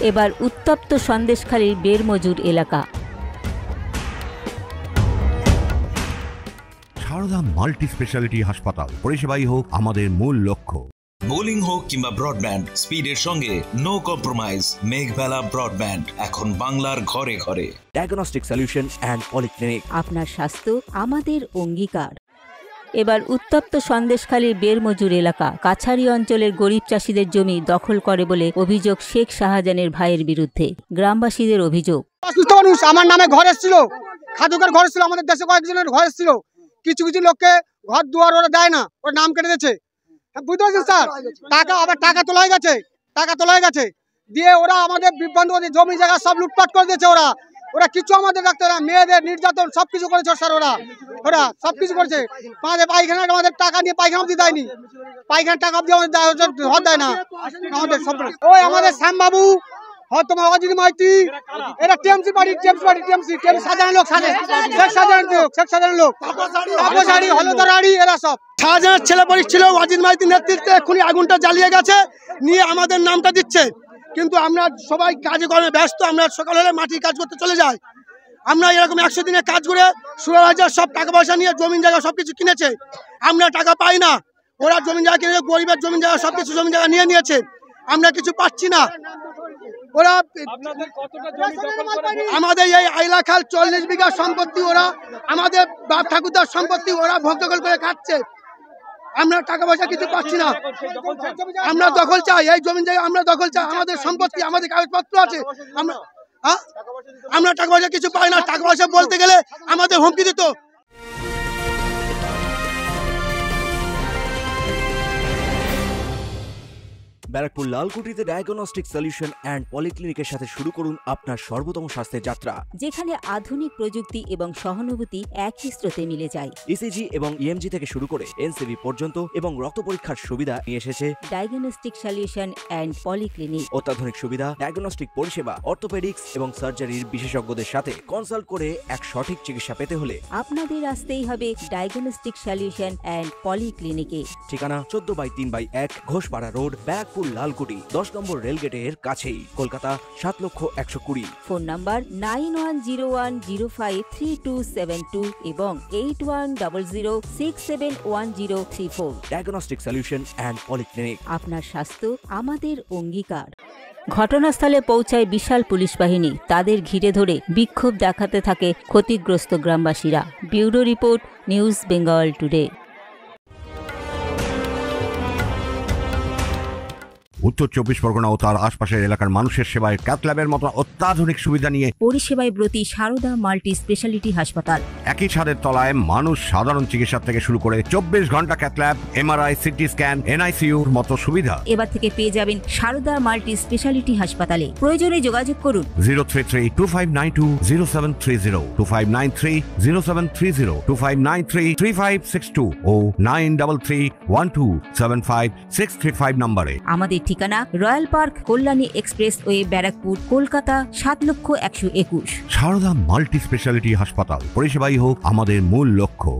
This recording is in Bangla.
এবার উত্তপ্ত সন্দেশখালীর বেরমজুর এলাকা। সারদা মাল্টি স্পেশালিটি হাসপাতাল, পরিষেবাই হোক আমাদের মূল লক্ষ্য। বোলিং হোক কিংবা ব্রডব্যান্ড, স্পিডের সঙ্গে নো কম্প্রোমাইজ। মেঘবেলা ব্রডব্যান্ড এখন বাংলার ঘরে ঘরে। ডায়াগনস্টিক সলিউশন অ্যান্ড পলিক্লিনিক, আপনার স্বাস্থ্য আমাদের অঙ্গীকার। এবার উত্তপ্ত সন্দেশখালীর বেরমজুর এলাকা। কাছাড়ি অঞ্চলের গরিব চাষিদের জমি দখল করে বলে অভিযোগ শেখ শাহজাহানের ভাইয়ের বিরুদ্ধে। গ্রামবাসীদের অভিযোগ, অসুস্থ মানুষ আমার নামে ঘর এসেছিল, খাদুকার ঘর ছিল, আমাদের দেশে কয়েকজনের ঘর এসেছিল। কিছু কিছু লোককে ঘর দুয়ার ওরা দেয় না, ওর নাম কেটে দিয়েছে। বুঝতে পারছেন স্যার? টাকা আবার টাকা তোলাই গেছে দিয়ে ওরা আমাদের বিভ্রান্ত করে জমি জায়গা সব লুটপাট করে দিয়েছে। ওরা কিছু আমাদের রাখতে না, মেয়েদের নির্যাতন সবকিছু করেছে স্যার। ওরা সবকিছু করেছে। আমাদের পায়খানা, আমাদের টাকা নিয়ে পায়খানা অব্দি দেয়নি, পায়খানা টাকা অব্দি আমাদের ঘর দেয় না আমাদের সব। ওই আমাদের শ্যামবাবু, তোমার অজিত মাইতি, এরা টিএমসি পার্টি, টিএমসি সাধারণ লোক, শেখ সাধারণ লোক, তাপসাড়ি, হলদরাড়ি, এরা সব শাহজাহানের ছেলে পরিচ ছিল। অজিত মাইতির নেতৃত্বে এক্ষুনি আগুনটা জ্বালিয়ে গেছে, নিয়ে আমাদের নামটা দিচ্ছে। কিন্তু আমরা সবাই কাজে কর্মে ব্যস্ত, আমরা সকাল হলে মাটির কাজ করতে চলে যাই। আমরা এরকম 100 দিনে কাজ করে 16,000 সব টাকা পয়সা নিয়ে জমিন জায়গা সবকিছু কিনেছে, আমরা টাকা পাই না। ওরা জমিন জায়গা কিনে গরিবের জমিন জায়গা সবকিছু জমিন জায়গা নিয়ে নিয়েছে, আমরা কিছু পাচ্ছি না। ওরা আমাদের এই আইলাখাল 40 বিঘা সম্পত্তি, ওরা আমাদের বাপ ঠাকুরদার সম্পত্তি ওরা ভোগদখল করে খাচ্ছে। আমরা টাকা পয়সা কিছু পাচ্ছি না, আমরা দখল চাই, এই জমি জায়গা আমরা দখল চাই, আমাদের সম্পত্তি, আমাদের কাগজপত্র আছে, আমরা টাকা পয়সা কিছু পাই না। টাকা পয়সা বলতে গেলে আমাদের হুমকি দিত। ব্যারাকপুর লালকুটিতে ডায়াগনস্টিক সলিউশন অ্যান্ড পলিক্লিনিকের সাথে শুরু করুন আপনার সর্বোত্তম স্বাস্থ্যের যাত্রা, যেখানে আধুনিক প্রযুক্তি এবং সহানুভূতি একই স্রোতে মিলে যায়। ইসিজি এবং ইএমজি থেকে শুরু করে এনসিবি পর্যন্ত এবং রক্ত পরীক্ষার সুবিধা নিয়ে এসেছে ডায়াগনস্টিক সলিউশন অ্যান্ড পলিক্লিনিক। অত্যাধুনিক সুবিধা, ডায়াগনস্টিক পরিষেবা, অর্থোপেডিক্স এবং সার্জারির বিশেষজ্ঞদের সাথে কনসাল্ট করে এক সঠিক চিকিৎসা পেতে হলে আপনাদের আসতেই হবে ডায়াগনস্টিক সলিউশন অ্যান্ড পলিক্লিনিকে। ঠিকানা 14/3/1 ঘোষপাড়া রোড, ব্যারাকপুর লালকুটি, 10 নম্বর রেলগেটের কাছেই, কলকাতা 7,120,000। ফোন নাম্বার 9101053272 এবং 8100671034। ডায়াগনস্টিক সলিউশন অ্যান্ড পলিক্লিনিক, আপনার স্বাস্থ্য আমাদের অঙ্গীকার। ঘটনাস্থলে পৌঁছায় বিশাল পুলিশ বাহিনী। তাদের ঘিরে ধরে বিক্ষোভ দেখাতে থাকে ক্ষতিগ্রস্ত গ্রামবাসীরা। Bureau report, news Bengal today. উত্তর 24 পরগনা ও তার আশপাশের এলাকার মানুষের সেবায় ক্যাথ ল্যাবের মতো অত্যাধুনিক সুবিধা নিয়ে পরিষেবায় ব্রতী সারদা মাল্টি স্পেশালিটি হাসপাতাল। একই ছাদের তলায় মানুষ সাধারণ চিকিৎসা থেকে শুরু করে 24 ঘন্টা cath lab, MRI, CT scan, এনআইসিইউর মতো সুবিধা এবার থেকে পেয়ে যাবেন সারদা মাল্টি স্পেশালিটি হাসপাতালে। প্রয়োজনে যোগাযোগ করুন 033-2592-0730, 2593-0730, 2593-3562 ও 9331275635 নম্বরে। আমাদের ঠিকানা Royal Park, Kalyani Expressway, Barrackpore, Kolkata 7,121,000। Sarada multi speciality হাসপাতাল, পরিষেবাই হোক আমাদের মূল লক্ষ্য।